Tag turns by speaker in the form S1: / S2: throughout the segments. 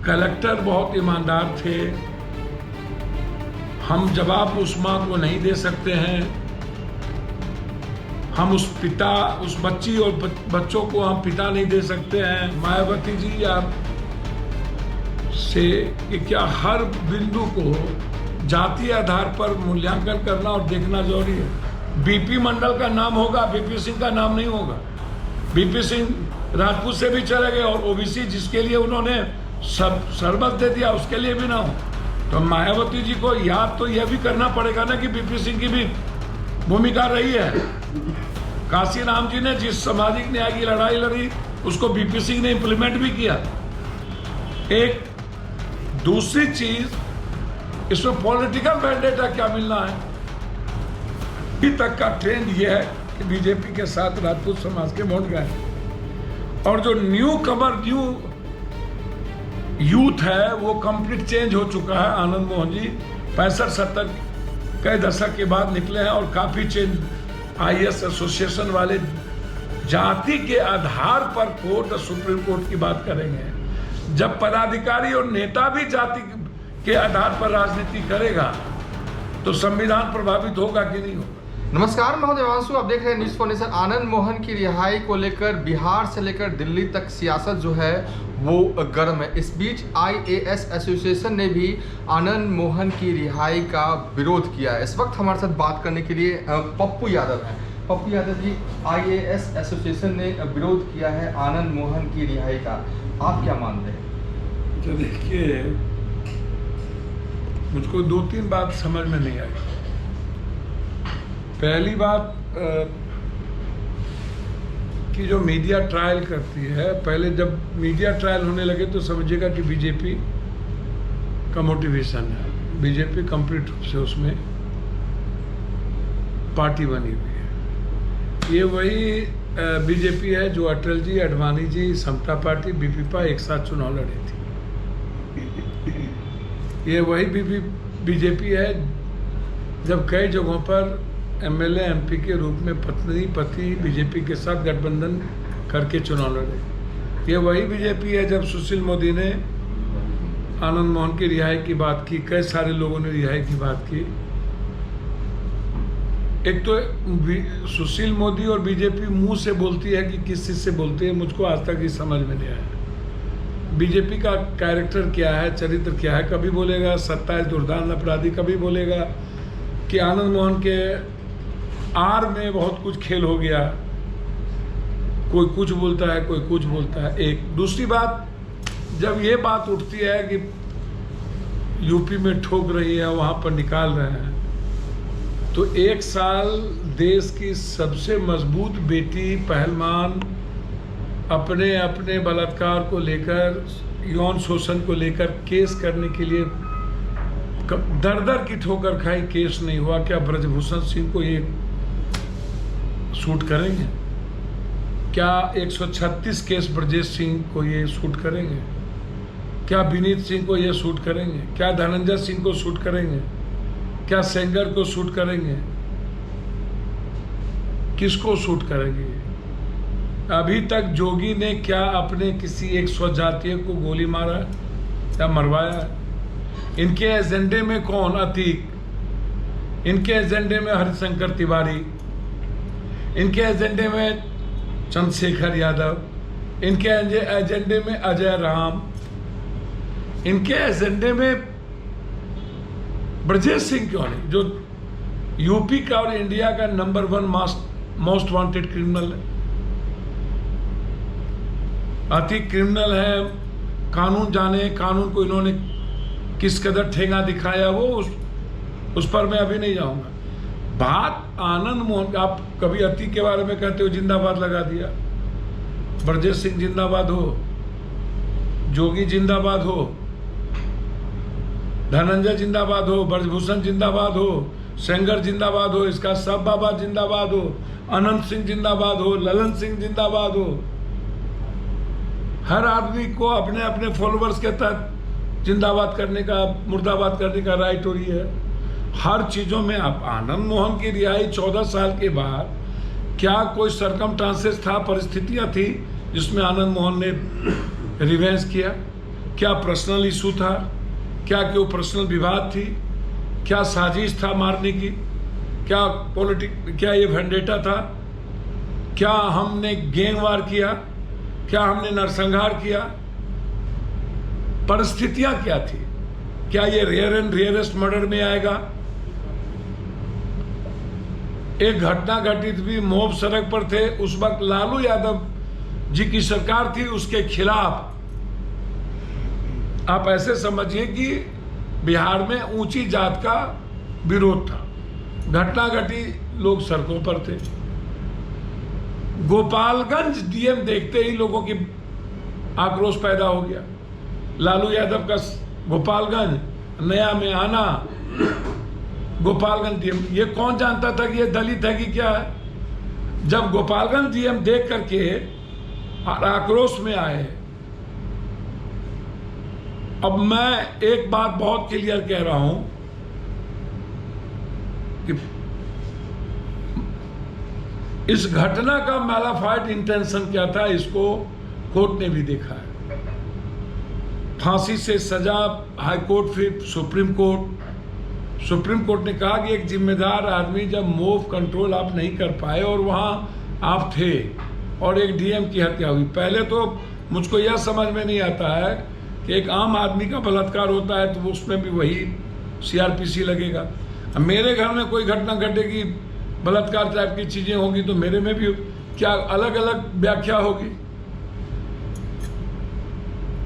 S1: Collector बहुत ईमानदार थे। हम जवाब उस माँ को नहीं दे सकते हैं। हम उस बच्ची और बच्चों को हम पिता नहीं दे सकते हैं। मायावती जी आप से कि क्या हर बिंदु को जातीय आधार पर मूल्यांकन करना और देखना जरूरी है। बीपी मंडल का नाम होगा, बीपी सिंह का नाम नहीं होगा। बीपी सिंह राजपूत से भी चले गए और ओबीसी जिसके लिए उन्होंने सब सरबत दे दिया उसके लिए भी ना हो। तो मायावती जी को याद तो यह भी करना पड़ेगा ना कि बीपी सिंह की भी भूमिका रही है। काशी राम जी ने जिस सामाजिक न्याय की लड़ाई लड़ी उसको बीपी सिंह ने इंप्लीमेंट भी किया। एक दूसरी चीज, इसमें पॉलिटिकल मैंडेट क्या मिलना है। अभी तक का ट्रेंड यह है कि बीजेपी के साथ राजपूत समाज के वोट गए और जो न्यू कमर न्यू यूथ है वो कंप्लीट चेंज हो चुका है। आनंद मोहन जी 65-70 के दशक के बाद निकले हैं और काफी चेंज। आईएएस एसोसिएशन वाले जाति के आधार पर कोर्ट और सुप्रीम कोर्ट की बात करेंगे। जब पदाधिकारी और नेता भी जाति के आधार पर राजनीति करेगा तो संविधान प्रभावित होगा कि नहीं होगा।
S2: नमस्कार, मैं हूं देवांशु। आप देख रहे हैं न्यूज़ फाउंडेशन। आनंद मोहन की रिहाई को लेकर बिहार से लेकर दिल्ली तक सियासत जो है वो गर्म है। इस बीच आईएएस एसोसिएशन ने भी आनंद मोहन की रिहाई का विरोध किया है। इस वक्त हमारे साथ बात करने के लिए पप्पू यादव हैं। पप्पू यादव जी, आईएएस एसोसिएशन ने विरोध किया है आनंद मोहन की रिहाई का, आप क्या मानते हैं?
S1: तो देखिए, मुझको 2-3 बात समझ में नहीं आई। पहली बात कि जो मीडिया ट्रायल करती है, पहले जब मीडिया ट्रायल होने लगे तो समझिएगा कि बीजेपी का मोटिवेशन है। बीजेपी कंप्लीट रूप से उसमें पार्टी बनी हुई है। ये वही बीजेपी है जो अटल जी, अडवाणी जी, समता पार्टी, बीपीपा एक साथ चुनाव लड़ी थी। ये वही बीजेपी है जब कई जगहों पर एमएलए एमपी के रूप में पत्नी पति बीजेपी के साथ गठबंधन करके चुनाव लड़े। ये वही बीजेपी है जब सुशील मोदी ने आनंद मोहन की रिहाई की बात की, कई सारे लोगों ने रिहाई की बात की। एक तो सुशील मोदी और बीजेपी मुंह से बोलती है कि किस चीज से बोलती है, मुझको आज तक ये समझ में नहीं आया। बीजेपी का कैरेक्टर क्या है, चरित्र क्या है। कभी बोलेगा 27 दुर्दांत अपराधी, कभी बोलेगा कि आनंद मोहन के आर में बहुत कुछ खेल हो गया। कोई कुछ बोलता है, कोई कुछ बोलता है। एक दूसरी बात, जब ये बात उठती है कि यूपी में ठोक रही है, वहां पर निकाल रहे हैं, तो 1 साल देश की सबसे मजबूत बेटी पहलवान अपने अपने बलात्कार को लेकर, यौन शोषण को लेकर केस करने के लिए दर की ठोकर खाई, केस नहीं हुआ। क्या ब्रजभूषण सिंह को ये शूट करेंगे? क्या 136 केस ब्रजेश सिंह को ये शूट करेंगे? क्या विनीत सिंह को ये शूट करेंगे? क्या धनंजय सिंह को शूट करेंगे? क्या सेंगर को शूट करेंगे? किसको शूट करेंगे? अभी तक जोगी ने क्या अपने किसी एक स्वजातीय को गोली मारा या मरवाया? इनके एजेंडे में कौन? अतीक। इनके एजेंडे में हरिशंकर तिवारी, इनके एजेंडे में चंद्रशेखर यादव, इनके एजेंडे में अजय राम, इनके एजेंडे में ब्रजेश सिंह क्यों नहीं, जो यूपी का और इंडिया का नंबर 1 मोस्ट वांटेड क्रिमिनल है। अतीक क्रिमिनल है, कानून जाने, कानून को इन्होंने किस कदर ठेंगा दिखाया, वो उस पर मैं अभी नहीं जाऊंगा। बात आनंद मोहन, आप कभी अतीक के बारे में कहते हो जिंदाबाद लगा दिया, ब्रजेश सिंह जिंदाबाद हो, जोगी जिंदाबाद हो, धनंजय जिंदाबाद हो, ब्रजभूषण जिंदाबाद हो, सेंगर जिंदाबाद हो, इसका सब बाबा जिंदाबाद हो, अनंत सिंह जिंदाबाद हो, ललन सिंह जिंदाबाद हो। हर आदमी को अपने अपने फॉलोअर्स के तहत जिंदाबाद करने का, मुर्दाबाद करने का राइट हो रही है। हर चीजों में आप आनंद मोहन की रिहाई 14 साल के बाद, क्या कोई सरकमस्टांसेस था, परिस्थितियां थी जिसमें आनंद मोहन ने रिवेंज किया? क्या पर्सनल इशू था, क्या कोई पर्सनल विवाद थी, क्या साजिश था मारने की, क्या ये वेंडेटा था, क्या हमने गैंगवार किया, क्या हमने नरसंहार किया, परिस्थितियां क्या थी, क्या ये रेयर एंड रेयरेस्ट मर्डर में आएगा? एक घटना घटित भी, मोब सड़क पर थे, उस वक्त लालू यादव जी की सरकार थी, उसके खिलाफ आप ऐसे समझिए कि बिहार में ऊंची जात का विरोध था, घटना घटी, लोग सड़कों पर थे। गोपालगंज डीएम देखते ही लोगों की आक्रोश पैदा हो गया। लालू यादव का गोपालगंज नया में आना, गोपालगंज डीएम, ये कौन जानता था कि ये दलित है कि क्या है? जब गोपालगंज डीएम देख करके आक्रोश में आए, अब मैं एक बात बहुत क्लियर कह रहा हूं कि इस घटना का मैलाफाइड इंटेंशन क्या था, इसको कोर्ट ने भी देखा है। फांसी से सजा, हाई कोर्ट, फिर सुप्रीम कोर्ट ने कहा कि एक जिम्मेदार आदमी जब मोव कंट्रोल आप नहीं कर पाए और वहां आप थे और एक डीएम की हत्या हुई, पहले तो मुझको यह समझ में नहीं आता है कि एक आम आदमी का बलात्कार होता है तो उसमें भी वही सीआरपीसी लगेगा। अब मेरे घर में कोई घटना घटेगी, बलात्कार टाइप की चीजें होगी, तो मेरे में भी क्या अलग अलग व्याख्या होगी।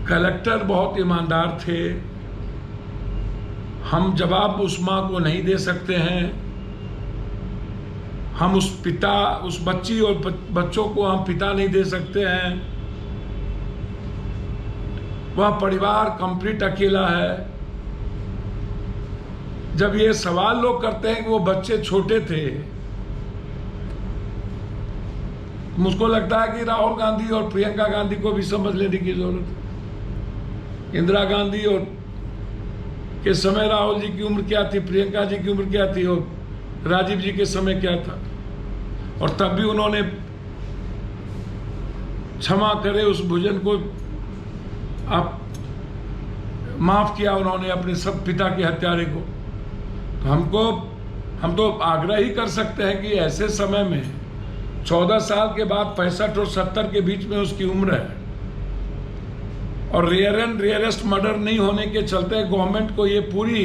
S1: कलेक्टर बहुत ईमानदार थे, हम जवाब उस मां को नहीं दे सकते हैं, हम उस बच्ची और बच्चों को हम पिता नहीं दे सकते हैं, वह परिवार कंप्लीट अकेला है। जब ये सवाल लोग करते हैं कि वो बच्चे छोटे थे, मुझको लगता है कि राहुल गांधी और प्रियंका गांधी को भी समझ लेने की जरूरत है। इंदिरा गांधी और के समय राहुल जी की उम्र क्या थी, प्रियंका जी की उम्र क्या थी और राजीव जी के समय क्या था, और तब भी उन्होंने क्षमा करे उस भोजन को आप माफ किया उन्होंने अपने सब पिता के हत्यारे को। तो हम तो आग्रह ही कर सकते हैं कि ऐसे समय में 14 साल के बाद 65 और 70 के बीच में उसकी उम्र है और रेयर एंड रेयरेस्ट मर्डर नहीं होने के चलते गवर्नमेंट को ये पूरी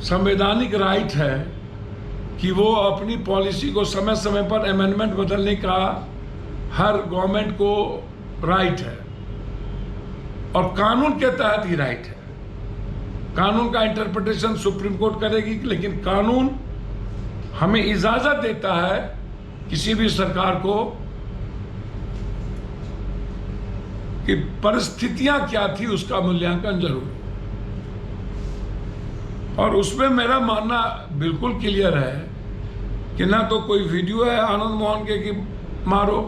S1: संवैधानिक राइट है कि वो अपनी पॉलिसी को समय समय पर अमेंडमेंट बदलने का हर गवर्नमेंट को राइट है और कानून के तहत ही राइट है। कानून का इंटरप्रिटेशन सुप्रीम कोर्ट करेगी, लेकिन कानून हमें इजाजत देता है किसी भी सरकार को कि परिस्थितियां क्या थी उसका मूल्यांकन जरूर, और उसमें मेरा मानना बिल्कुल क्लियर है कि ना तो कोई वीडियो है आनंद मोहन के कि मारो,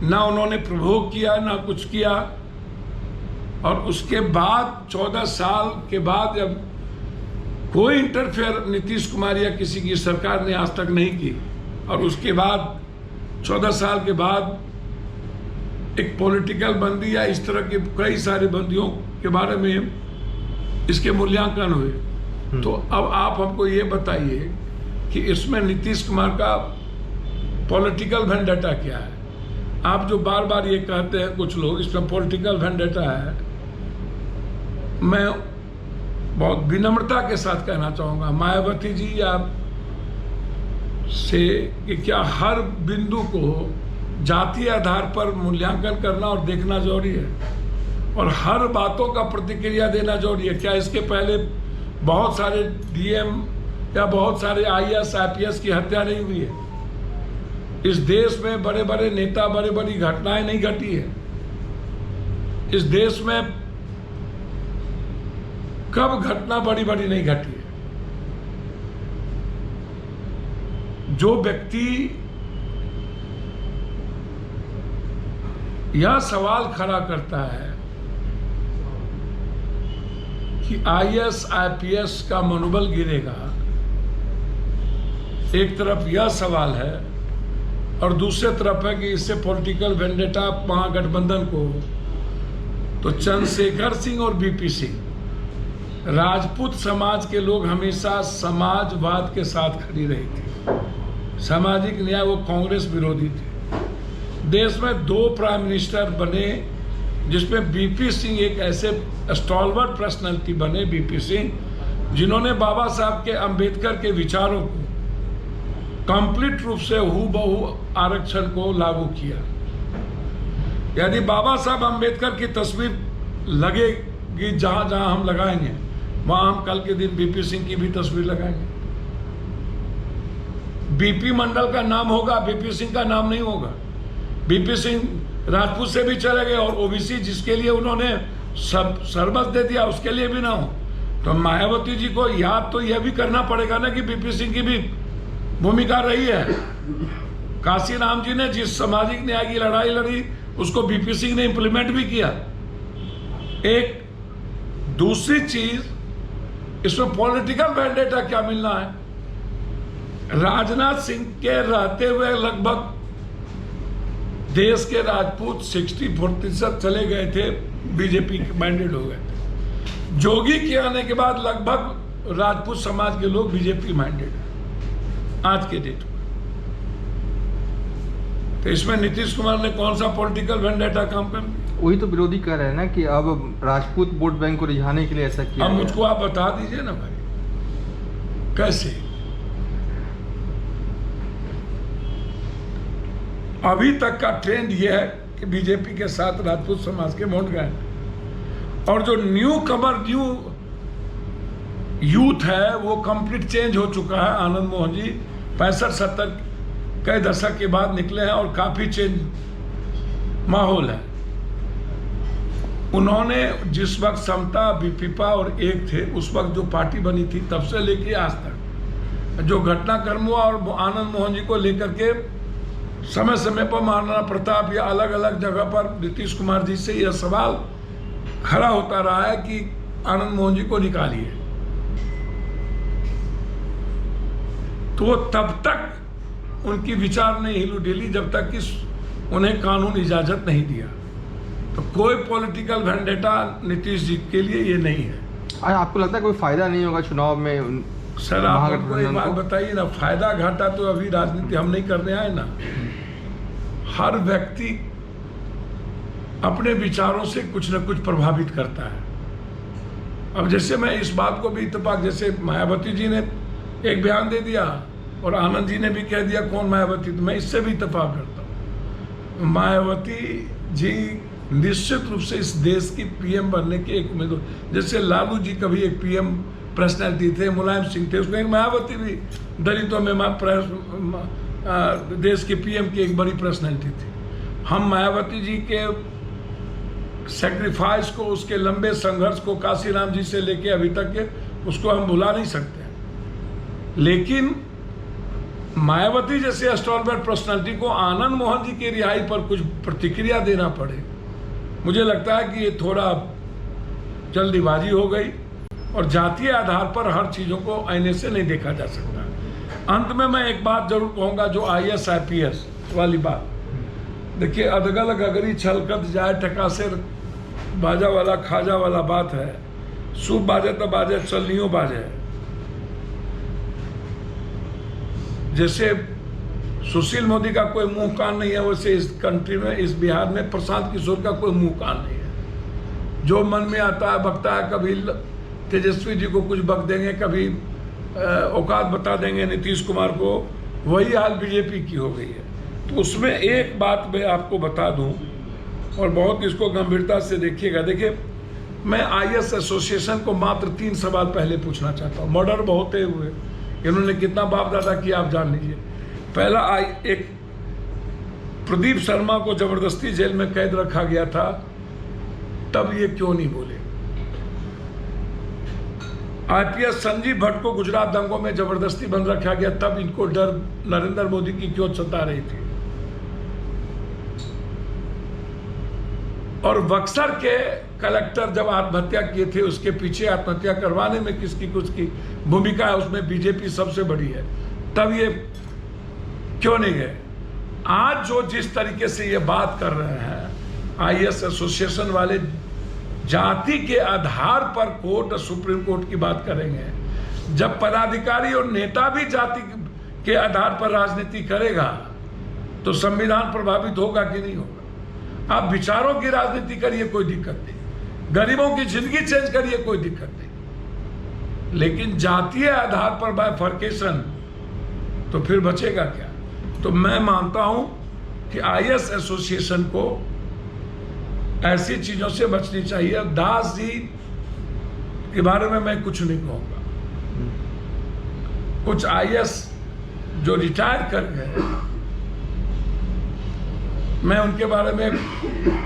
S1: ना उन्होंने प्रोवोक किया, ना कुछ किया। और उसके बाद 14 साल के बाद जब कोई इंटरफेयर नीतीश कुमार या किसी की सरकार ने आज तक नहीं की, और उसके बाद 14 साल के बाद एक पॉलिटिकल बंदी या इस तरह के कई सारे बंदियों के बारे में इसके मूल्यांकन हुए, तो अब आप हमको ये बताइए कि इसमें नीतीश कुमार का पॉलिटिकल वेंडेटा क्या है? आप जो बार बार ये कहते हैं कुछ लोग इसमें पॉलिटिकल वेंडेटा है, मैं बहुत विनम्रता के साथ कहना चाहूँगा मायावती जी या से कि क्या हर बिंदु को जातीय आधार पर मूल्यांकन करना और देखना जरूरी है और हर बातों का प्रतिक्रिया देना जरूरी है? क्या इसके पहले बहुत सारे डीएम या बहुत सारे आईएएस आईपीएस की हत्या नहीं हुई है? इस देश में बड़े बड़े नेता, बड़ी बड़ी घटनाएं नहीं घटी है? इस देश में कब घटना बड़ी बड़ी नहीं घटी है? जो व्यक्ति यह सवाल खड़ा करता है कि आईएएस आईपीएस का मनोबल गिरेगा, एक तरफ यह सवाल है और दूसरे तरफ है कि इससे पॉलिटिकल वेंडेटा महागठबंधन को तो चंद्रशेखर सिंह और बीपी सिंह, राजपूत समाज के लोग हमेशा समाजवाद के साथ खड़ी रही थी, सामाजिक न्याय, वो कांग्रेस विरोधी थे। देश में 2 प्राइम मिनिस्टर बने, जिसमें बीपी सिंह एक ऐसे स्टॉलवर्ट पर्सनालिटी बने, बीपी सिंह, जिन्होंने बाबा साहब के अंबेडकर के विचारों को कंप्लीट रूप से हूबहू आरक्षण को लागू किया। यदि बाबा साहब अंबेडकर की तस्वीर लगेगी जहां जहां हम लगाएंगे, वहां हम कल के दिन बीपी सिंह की भी तस्वीर लगाएंगे। बीपी मंडल का नाम होगा, बीपी सिंह का नाम नहीं होगा। बीपी सिंह राजपूत से भी चले गए और ओबीसी जिसके लिए उन्होंने सब सर्वस्व दे दिया, उसके लिए भी ना हो। तो मायावती जी को याद तो यह भी करना पड़ेगा ना कि बीपी सिंह की भी भूमिका रही है। काशी राम जी ने जिस सामाजिक न्याय की लड़ाई लड़ी, उसको बीपी सिंह ने इंप्लीमेंट भी किया। एक दूसरी चीज, इसमें पॉलिटिकल वेंडेटा क्या मिलना है। राजनाथ सिंह के रहते हुए लगभग देश के राजपूत 60% चले गए थे, बीजेपी के मैंडेट हो गए थे। जोगी के आने के बाद लगभग राजपूत समाज के लोग बीजेपी मैंडेट है आज के डेट में। तो इसमें नीतीश कुमार ने कौन सा पॉलिटिकल वेंडेटा काम कर दिया?
S2: वही तो विरोधी कह रहे हैं ना कि अब राजपूत वोट बैंक को रिझाने के लिए ऐसा किया।
S1: अब मुझको आप बता दीजिए ना भाई, कैसे? अभी तक का ट्रेंड यह है कि बीजेपी के साथ राजपूत समाज के वोट गए, और जो न्यू कमर, न्यू यूथ है, वो कंप्लीट चेंज हो चुका है। आनंद मोहन जी 65-70 के दशक के बाद निकले हैं और काफी चेंज माहौल है। उन्होंने जिस वक्त समता, बीपीपा और एक थे, उस वक्त जो पार्टी बनी थी, तब से लेके आज तक जो घटनाक्रम हुआ, और आनंद मोहन जी को लेकर के समय समय पर महाराणा प्रताप या अलग अलग जगह पर नीतीश कुमार जी से यह सवाल खड़ा होता रहा है कि आनंद मोहन जी को निकालिए। तो वो तब तक उनकी विचार नहीं हिलू ढीली जब तक कि उन्हें कानून इजाजत नहीं दिया। तो कोई पॉलिटिकल वेंडेटा नीतीश जी के लिए ये नहीं है।
S2: आपको लगता है कोई फायदा नहीं होगा चुनाव में?
S1: सर आप हमको एक बात बताइए ना, फायदा घाटा तो अभी राजनीति हम नहीं करने आए ना। हर व्यक्ति अपने विचारों से कुछ न कुछ प्रभावित करता है। अब जैसे मैं इस बात को भी इत्तेफाक, जैसे मायावती जी ने एक बयान दे दिया और आनंद जी ने भी कह दिया कौन मायावती, तो मैं इससे भी इत्तेफाक करता हूँ। मायावती जी निश्चित रूप से इस देश की पीएम बनने के एक उम्मीदवार, जैसे लालू जी कभी एक पीएम पर्सनैलिटी थे, मुलायम सिंह थे, उसमें मायावती भी दलितों में देश के पीएम की एक बड़ी पर्सनैलिटी थी। हम मायावती जी के सेक्रीफाइस को, उसके लंबे संघर्ष को, काशी राम जी से लेके अभी तक के, उसको हम भुला नहीं सकते। लेकिन मायावती जैसे स्टॉलवर्ट पर्सनालिटी को आनंद मोहन जी की रिहाई पर कुछ प्रतिक्रिया देना पड़े, मुझे लगता है कि ये थोड़ा जल्दीबाजी हो गई और जातीय आधार पर हर चीज़ों को आईने से नहीं देखा जा सकता। अंत में मैं एक बात जरूर कहूँगा, जो IAS IPS वाली बात, देखिए अदगल गगरी छलकत जाए टका से बाजा वाला खाजा वाला बात है। सूप बाजे तो बाजे, चलनियों बाजे। जैसे सुशील मोदी का कोई मुंह कान नहीं है, वैसे इस कंट्री में, इस बिहार में प्रशांत किशोर का कोई मुंह कान नहीं है। जो मन में आता है बकता है। कभी तेजस्वी जी को कुछ बक देंगे, कभी औकात बता देंगे नीतीश कुमार को। वही हाल बीजेपी की हो गई है। तो उसमें एक बात मैं आपको बता दूं, और बहुत इसको गंभीरता से देखिएगा। देखिए, मैं IAS एसोसिएशन को मात्र 3 सवाल पहले पूछना चाहता हूँ। मर्डर बहुत हुए, इन्होंने कितना बाप दादा किया आप जान लीजिए। पहला, एक प्रदीप शर्मा को जबरदस्ती जेल में कैद रखा गया था, तब ये क्यों नहीं बोले? IPS संजीव भट्ट को गुजरात दंगों में जबरदस्ती बंद रखा गया, तब इनको डर नरेंद्र मोदी की क्यों सता रही थी? और बक्सर के कलेक्टर जब आत्महत्या किए थे, उसके पीछे आत्महत्या करवाने में किसकी की भूमिका है, उसमें बीजेपी सबसे बड़ी है, तब ये क्यों नहीं गए? आज जो जिस तरीके से ये बात कर रहे हैं IAS एसोसिएशन वाले, जाति के आधार पर कोर्ट और सुप्रीम कोर्ट की बात करेंगे, जब पदाधिकारी और नेता भी जाति के आधार पर राजनीति करेगा तो संविधान प्रभावित होगा कि नहीं होगा। आप विचारों की राजनीति करिए, कोई दिक्कत नहीं, गरीबों की जिंदगी चेंज करिए, कोई दिक्कत नहीं, लेकिन जातीय आधार पर बाइफर्केशन तो फिर बचेगा क्या। तो मैं मानता हूं कि आईएएस एसोसिएशन को ऐसी चीजों से बचनी चाहिए। अब दास जी के बारे में मैं कुछ नहीं कहूंगा, कुछ आईएएस जो रिटायर कर गए, मैं उनके बारे में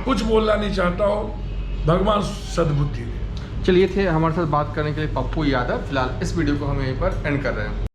S1: कुछ बोलना नहीं चाहता हूं, भगवान सद्बुद्धि दे।
S2: चलिए, थे हमारे साथ बात करने के लिए पप्पू यादव। फिलहाल इस वीडियो को हम यहीं पर एंड कर रहे हैं।